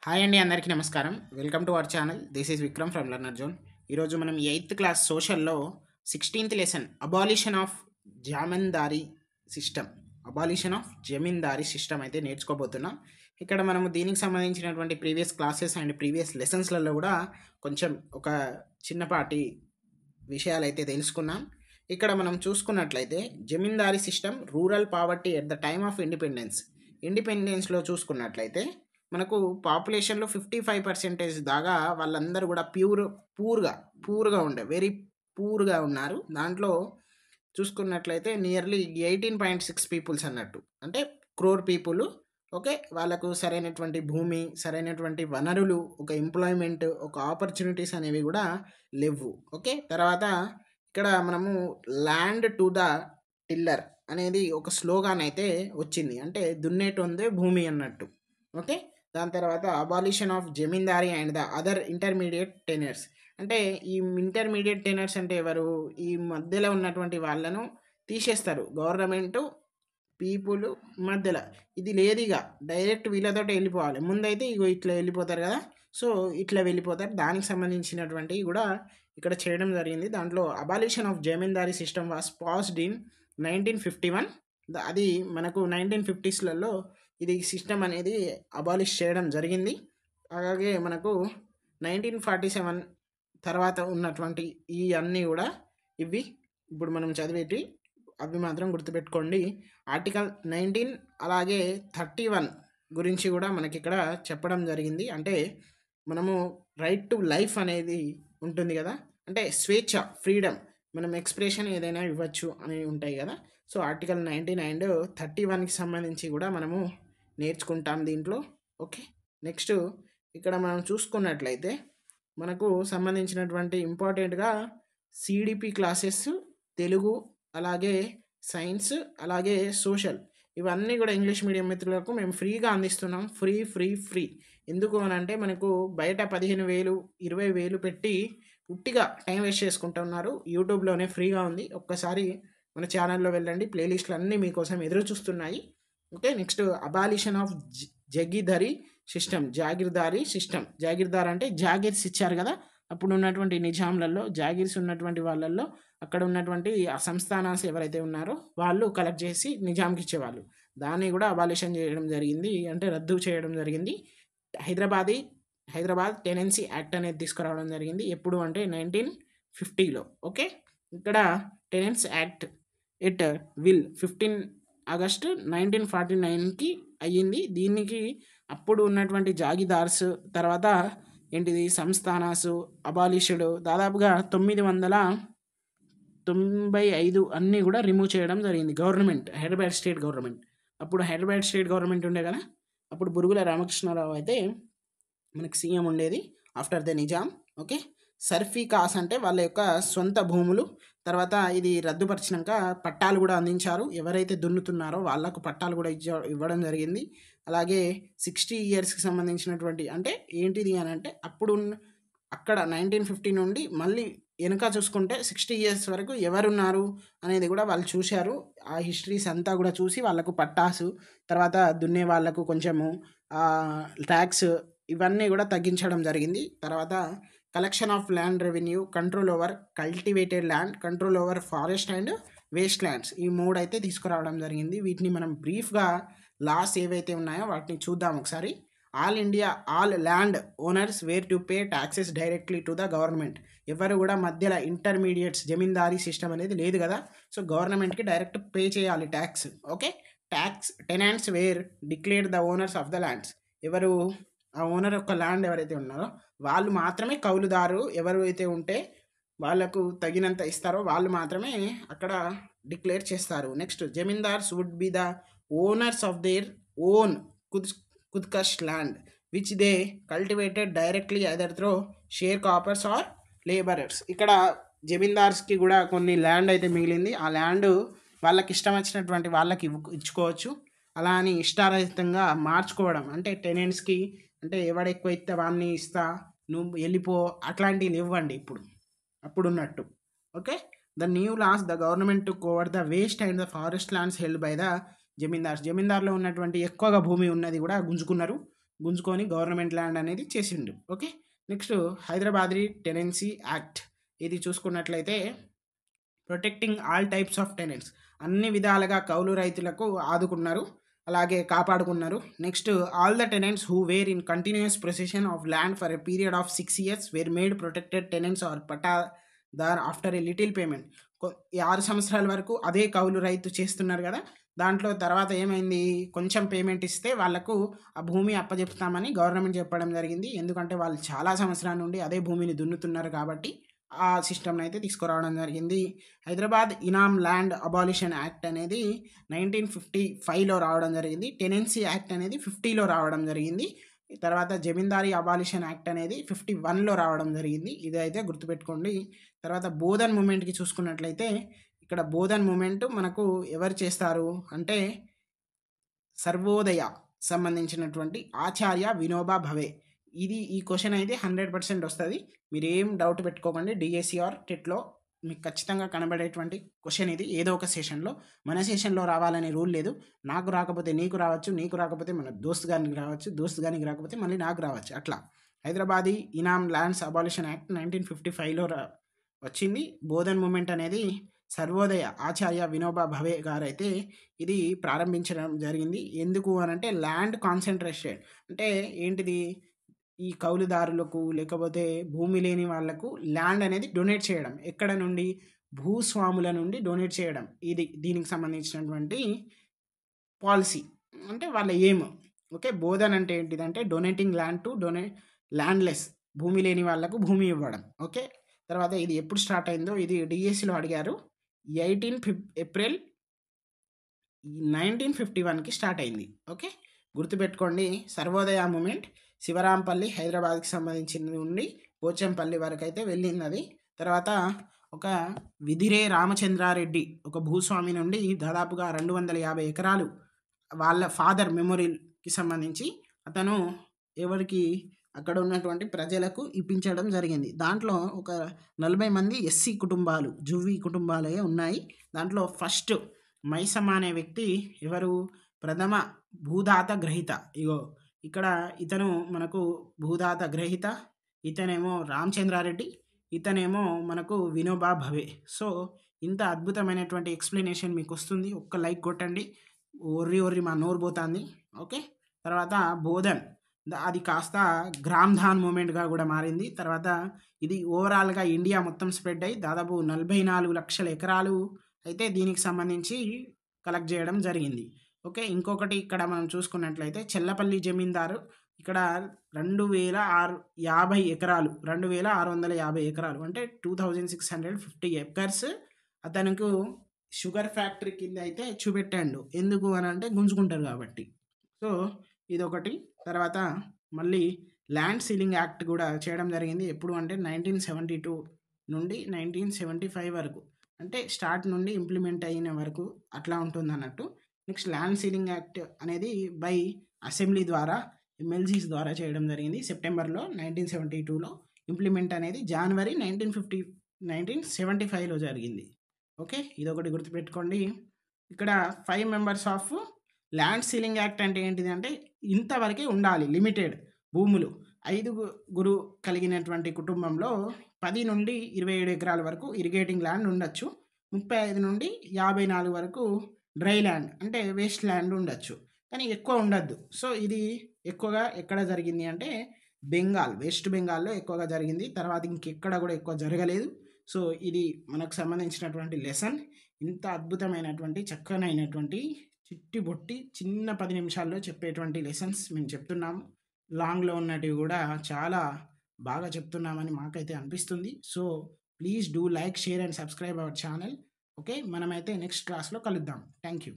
Hi అండి, అందరికీ నమస్కారం. Welcome to our channel. This is Vikram from learner zone. ఈరోజు మనం ఎయిత్ క్లాస్ సోషల్లో 16th lesson abolition of zamindari system zamindari system అయితే నేర్చుకోబోతున్నాం. ఇక్కడ మనము దీనికి సంబంధించినటువంటి ప్రీవియస్ క్లాసెస్ అండ్ ప్రీవియస్ లెసన్స్లలో కూడా కొంచెం ఒక చిన్నపాటి విషయాలు అయితే తెలుసుకున్నాం. ఇక్కడ మనం చూసుకున్నట్లయితే zamindari system rural poverty at the time of ఇండిపెండెన్స్లో చూసుకున్నట్లయితే మనకు పాపులేషన్లో 55% దాకా వాళ్ళందరూ కూడా పూర్గా ఉండే వెరీ పూర్గా ఉన్నారు. దాంట్లో చూసుకున్నట్లయితే నియర్లీ 18.6 పీపుల్స్ అన్నట్టు, అంటే క్రోర్ పీపుల్. ఓకే, వాళ్ళకు సరైనటువంటి భూమి, సరైనటువంటి వనరులు, ఒక ఎంప్లాయ్మెంట్, ఒక ఆపర్చునిటీస్ అనేవి కూడా లేవు. ఓకే, తర్వాత ఇక్కడ మనము ల్యాండ్ టు ద టిల్లర్ అనేది ఒక స్లోగాన్ అయితే వచ్చింది, అంటే దున్నేటొందే భూమి అన్నట్టు. ఓకే, దాని తర్వాత abolition of zamindari and the other intermediate tenures, అంటే ఈ ఇంటర్మీడియట్ టెనర్స్ అంటే ఎవరు? ఈ మధ్యలో ఉన్నటువంటి వాళ్ళను తీసేస్తారు. గవర్నమెంటు పీపుల్ మధ్యలో ఇది లేదుగా, డైరెక్ట్ వీళ్ళతో వెళ్ళిపోవాలి. ముందైతే ఇగో ఇట్లా వెళ్ళిపోతారు కదా, సో ఇట్లా వెళ్ళిపోతారు. దానికి సంబంధించినటువంటివి కూడా ఇక్కడ చేయడం జరిగింది. దాంట్లో abolition of zamindari system was passed in 1951. అది మనకు 1950స్లలో ఇది సిస్టమ్ అనేది అబాలిష్ చేయడం జరిగింది. అలాగే మనకు 1947 తర్వాత ఉన్నటువంటి ఈ అన్నీ కూడా ఇవి ఇప్పుడు మనం చదివేటి అవి మాత్రం గుర్తుపెట్టుకోండి. ఆర్టికల్ 19 అలాగే 31 గురించి కూడా మనకి ఇక్కడ చెప్పడం జరిగింది. అంటే మనము రైట్ టు లైఫ్ అనేది ఉంటుంది కదా, అంటే స్వేచ్ఛ, ఫ్రీడమ్, మనం ఎక్స్ప్రెషన్ ఏదైనా ఇవ్వచ్చు అని ఉంటాయి కదా. సో ఆర్టికల్ 19 అండ్ 31కి సంబంధించి కూడా మనము నేర్చుకుంటాం దీంట్లో. ఓకే, నెక్స్ట్ ఇక్కడ మనం చూసుకున్నట్లయితే మనకు సంబంధించినటువంటి ఇంపార్టెంట్గా సిడిపి క్లాసెస్, తెలుగు, అలాగే సైన్స్, అలాగే సోషల్, ఇవన్నీ కూడా ఇంగ్లీష్ మీడియం మిత్రులకు మేము ఫ్రీగా అందిస్తున్నాం. ఫ్రీ. ఎందుకు అని అంటే మనకు బయట 15,000 20,000 పెట్టి ఉట్టిగా టైం వేస్ట్ చేసుకుంటున్నారు. యూట్యూబ్లోనే ఫ్రీగా ఉంది. ఒక్కసారి మన ఛానల్లో వెళ్ళండి, ప్లేలిస్టులు అన్నీ మీకోసం ఎదురు చూస్తున్నాయి. Okay, next abolition of jagirdari system. Jagirdar అంటే జాగీర్స్ ఇచ్చారు కదా, అప్పుడు ఉన్నటువంటి నిజాంలలో జాగీర్స్ ఉన్నటువంటి వాళ్ళల్లో అక్కడ ఉన్నటువంటి ఆ సంస్థానాస్ ఎవరైతే ఉన్నారో వాళ్ళు కలెక్ట్ చేసి నిజాంకి ఇచ్చేవాళ్ళు. దాన్ని కూడా అబాలిషన్ చేయడం జరిగింది, అంటే రద్దు చేయడం జరిగింది. హైదరాబాద్ టెనెన్సీ యాక్ట్ అనేది తీసుకురావడం జరిగింది. ఎప్పుడు అంటే 1950లో. ఓకే, ఇక్కడ టెనెన్స్ యాక్ట్ ఇట్ విల్ 15 ఆగస్టు 1949కి అయ్యింది. దీనికి అప్పుడు ఉన్నటువంటి జాగీదార్స్, తర్వాత ఏంటిది సంస్థానాసు అబాలిష్డ్, దాదాపుగా 995 అన్నీ కూడా రిమూవ్ చేయడం జరిగింది. గవర్నమెంట్, హైదరాబాద్ స్టేట్ గవర్నమెంట్, అప్పుడు హైదరాబాద్ స్టేట్ గవర్నమెంట్ ఉండే కదా, అప్పుడు బురుగుల రామకృష్ణారావు అయితే మనకి సీఎం ఉండేది ఆఫ్టర్ ద నిజాం. ఓకే, సర్ఫీ కాస్ అంటే వాళ్ళ యొక్క సొంత భూములు. తర్వాత ఇది రద్దుపరిచినాక పట్టాలు కూడా అందించారు. ఎవరైతే దున్నుతున్నారో వాళ్ళకు పట్టాలు కూడా ఇవ్వడం జరిగింది. అలాగే 60 ఇయర్స్కి సంబంధించినటువంటి, అంటే ఏంటిది అని అంటే అప్పుడు అక్కడ 1950 నుండి మళ్ళీ వెనక చూసుకుంటే 60 ఇయర్స్ వరకు ఎవరున్నారు అనేది కూడా వాళ్ళు చూశారు. ఆ హిస్టరీస్ అంతా కూడా చూసి వాళ్ళకు పట్టాసు, తర్వాత దున్నే వాళ్ళకు కొంచెము ట్యాక్స్, ఇవన్నీ కూడా తగ్గించడం జరిగింది. తర్వాత collection of land revenue, control over cultivated land, control over forest and waste lands, ఈ 3 అయితే తీసుకురావడం జరిగింది. వీటిని మనం బ్రీఫ్గా లాస్ ఏవైతే ఉన్నాయో వాటిని చూద్దాం ఒకసారి. All land owners were to pay taxes directly to the government. ఎవరు కూడా మధ్యలో ఇంటర్మీడియట్స్, జమీందారీ సిస్టమ్ అనేది లేదు కదా, సో గవర్నమెంట్కి డైరెక్ట్ పే చేయాలి tax. Okay, tenants were declare the owners of the lands. ఎవరు ఆ ఓనర్ యొక్క ల్యాండ్ ఎవరైతే ఉన్నారో వాళ్ళు మాత్రమే, కౌలుదారు ఎవరైతే ఉంటే వాళ్ళకు తగినంత ఇస్తారో వాళ్ళు మాత్రమే అక్కడ డిక్లేర్ చేస్తారు. Next zamindars would be the owners of their own కుద్కష్ land which they cultivated directly either through share croppers or labourers. ఇక్కడ జమీందార్స్కి కూడా కొన్ని ల్యాండ్ అయితే మిగిలింది. ఆ ల్యాండ్ వాళ్ళకి ఇష్టం వచ్చినటువంటి వాళ్ళకి ఇచ్చుకోవచ్చు. అలా అని ఇష్టారహితంగా మార్చుకోవడం, అంటే టెనెంట్స్కి, అంటే ఎవడు ఎక్కువ ఇస్తే వాడిని ఇస్తా, నువ్వు వెళ్ళిపో, అట్లాంటివి ఇవ్వండి అప్పుడు ఉన్నట్టు. Okay, the new laws the government took over the waste and the forest lands held by the జమీందార్లో ఉన్నటువంటి ఎక్కువగా భూమి ఉన్నది కూడా గుంజుకున్నారు. గుంజుకొని గవర్నమెంట్ ల్యాండ్ అనేది చేసిండు. Okay. Next Hyderabadi tenancy act. ఇది చూసుకున్నట్లయితే protecting all types of tenants, అన్ని విధాలుగా కౌలు రైతులకు ఆదుకున్నారు, అలాగే కాపాడుకున్నారు. Next all the tenants who were in continuous possession of land for a period of 6 years were made protected tenants or పట్టాదార్ ఆఫ్టర్ ఏ లిటిల్ పేమెంట్. ఈ 6 సంవత్సరాల వరకు అదే కౌలు రైతు చేస్తున్నారు కదా, దాంట్లో తర్వాత ఏమైంది, కొంచెం పేమెంట్ ఇస్తే వాళ్ళకు ఆ భూమి అప్పజెప్తామని గవర్నమెంట్ చెప్పడం జరిగింది. ఎందుకంటే వాళ్ళు చాలా సంవత్సరాల నుండి అదే భూమిని దున్నుతున్నారు కాబట్టి ఆ సిస్టమ్ని అయితే తీసుకురావడం జరిగింది. హైదరాబాద్ ఇనామ్ ల్యాండ్ అబాలిషన్ యాక్ట్ అనేది 1955లో రావడం జరిగింది. టెనెన్సీ యాక్ట్ అనేది 50లో రావడం జరిగింది. తర్వాత జమీందారీ అబాలిషన్ యాక్ట్ అనేది 51లో రావడం జరిగింది. ఇదైతే గుర్తుపెట్టుకోండి. తర్వాత బోధన్ మూమెంట్కి చూసుకున్నట్లయితే ఇక్కడ బోధన్ మూమెంట్ మనకు ఎవరు చేస్తారు అంటే సర్వోదయ సంబంధించినటువంటి ఆచార్య వినోబా భవే. ఈ క్వశ్చన్ అయితే 100% వస్తుంది. మీరు ఏం డౌట్ పెట్టుకోకండి. డిఎస్సి ఆర్ టెట్లో మీకు ఖచ్చితంగా కనబడేటువంటి క్వశ్చన్ ఇది. ఏదో ఒక సెషన్లో, మన సెషన్లో రావాలనే రూల్ లేదు. నాకు రాకపోతే నీకు రావచ్చు, నీకు రాకపోతే మన దోస్త్ గారికి రావచ్చు, దోస్త్ గారికి రాకపోతే మళ్ళీ నాకు రావచ్చు. అట్లా హైదరాబాదీ ఇనామ్ ల్యాండ్స్ అబాలిషన్ యాక్ట్ 1955లో వచ్చింది. బోధన్ మూమెంట్ అనేది సర్వోదయ ఆచార్య వినోబా భవే గారు అయితే ఇది ప్రారంభించడం జరిగింది. ఎందుకు అనంటే ల్యాండ్ కాన్సన్ట్రేషన్ అంటే ఏంటిది, ఈ కౌలుదారులకు లేకపోతే భూమి లేని వాళ్లకు ల్యాండ్ అనేది డొనేట్ చేయడం. ఎక్కడ నుండి, భూస్వాముల నుండి డొనేట్ చేయడం. దీనికి సంబంధించినటువంటి పాలసీ అంటే వాళ్ళ ఏమ్. ఓకే. బోధన్ అంటే ఏంటిదంటే డొనేటింగ్ ల్యాండ్ టు ల్యాండ్లెస్, భూమి లేని వాళ్ళకు భూమి ఇవ్వడం. ఓకే. తర్వాత ఇది ఎప్పుడు స్టార్ట్ అయిందో ఇది డిఎస్సిలో అడిగారు. 18 ఏప్రిల్ 1951కి స్టార్ట్ అయింది. ఓకే. గుర్తుపెట్టుకోండి. సర్వోదయ మూమెంట్ శివరాంపల్లి హైదరాబాద్కి సంబంధించింది ఉండి పోచంపల్లి వరకు అయితే వెళ్ళింది అది. తర్వాత ఒక విధిరే రామచంద్రారెడ్డి ఒక భూస్వామి నుండి దాదాపుగా 250 ఎకరాలు వాళ్ళ ఫాదర్ మెమోరియల్కి సంబంధించి అతను ఎవరికి అక్కడ ఉన్నటువంటి ప్రజలకు ఇప్పించడం జరిగింది. దాంట్లో ఒక 40 మంది ఎస్సీ కుటుంబాలు, జువ్వి కుటుంబాలే ఉన్నాయి. దాంట్లో ఫస్ట్ మైసమ్మ అనే వ్యక్తి ఎవరు, ప్రథమ భూదాత గ్రహీత. ఇక్కడ ఇతను మనకు భూదాత గ్రహీత, ఇతనేమో రామచంద్రారెడ్డి, ఇతనేమో మనకు వినోబా భవే. సో ఇంత అద్భుతమైనటువంటి ఎక్స్ప్లెనేషన్ మీకు వస్తుంది. ఒక్క లైక్ కొట్టండి. ఒర్రి మా నోరు పోతుంది. ఓకే. తర్వాత బోధన్ అది కాస్త గ్రామ్ధాన్ మూమెంట్గా కూడా మారింది. తర్వాత ఇది ఓవరాల్గా ఇండియా మొత్తం స్ప్రెడ్ అయ్యి దాదాపు 44 లక్షల ఎకరాలు అయితే దీనికి సంబంధించి కలెక్ట్ చేయడం జరిగింది. ఓకే. ఇంకొకటి ఇక్కడ మనం చూసుకున్నట్లయితే చెల్లపల్లి జమీందారు ఇక్కడ 2650 ఎకరాలు, 2650 ఎకరాలు అంటే 2650 ఎకర్స్ అతనికి షుగర్ ఫ్యాక్టరీ కింద అయితే చూపెట్టాడు. ఎందుకు అని అంటే గుంజుకుంటారు కాబట్టి. సో ఇదొకటి. తర్వాత మళ్ళీ ల్యాండ్ సీలింగ్ యాక్ట్ కూడా చేయడం జరిగింది. ఎప్పుడు అంటే 1972 నుండి 1975 వరకు, అంటే స్టార్ట్ నుండి ఇంప్లిమెంట్ అయిన వరకు అట్లా ఉంటుంది అన్నట్టు. నెక్స్ట్ ల్యాండ్ సీలింగ్ యాక్ట్ అనేది బై అసెంబ్లీ ద్వారా, ఎమ్మెల్సీస్ ద్వారా చేయడం జరిగింది. సెప్టెంబర్లో 1972లో ఇంప్లిమెంట్ అనేది జనవరి 1975లో జరిగింది. ఓకే. ఇదొకటి గుర్తుపెట్టుకోండి. ఇక్కడ 5 members of land ceiling act అంటే ఏంటిది అంటే ఇంతవరకే ఉండాలి లిమిటెడ్ భూములు. 5 కలిగినటువంటి కుటుంబంలో 10 నుండి 27 ఎకరాల వరకు ఇరిగేటింగ్ ల్యాండ్ ఉండొచ్చు. 35 నుండి 54 వరకు డ్రై ల్యాండ్ అంటే వేస్ట్ ల్యాండ్ ఉండొచ్చు, కానీ ఎక్కువ ఉండద్దు. సో ఇది ఎక్కువగా ఎక్కడ జరిగింది అంటే వెస్ట్ బెంగాల్లో ఎక్కువగా జరిగింది. తర్వాత ఇంకెక్కడ కూడా ఎక్కువ జరగలేదు. సో ఇది మనకు సంబంధించినటువంటి లెసన్. ఇంత అద్భుతమైనటువంటి చక్కనైనటువంటి చిట్టి బొట్టి చిన్న 10 నిమిషాల్లో చెప్పేటువంటి లెసన్స్ మేము చెప్తున్నాము. లాంగ్లో ఉన్నటివి కూడా చాలా బాగా చెప్తున్నామని మాకైతే అనిపిస్తుంది. So please do like, share and subscribe our channel. Okay. మనమైతే నెక్స్ట్ క్లాస్లో కలుద్దాం. Thank you.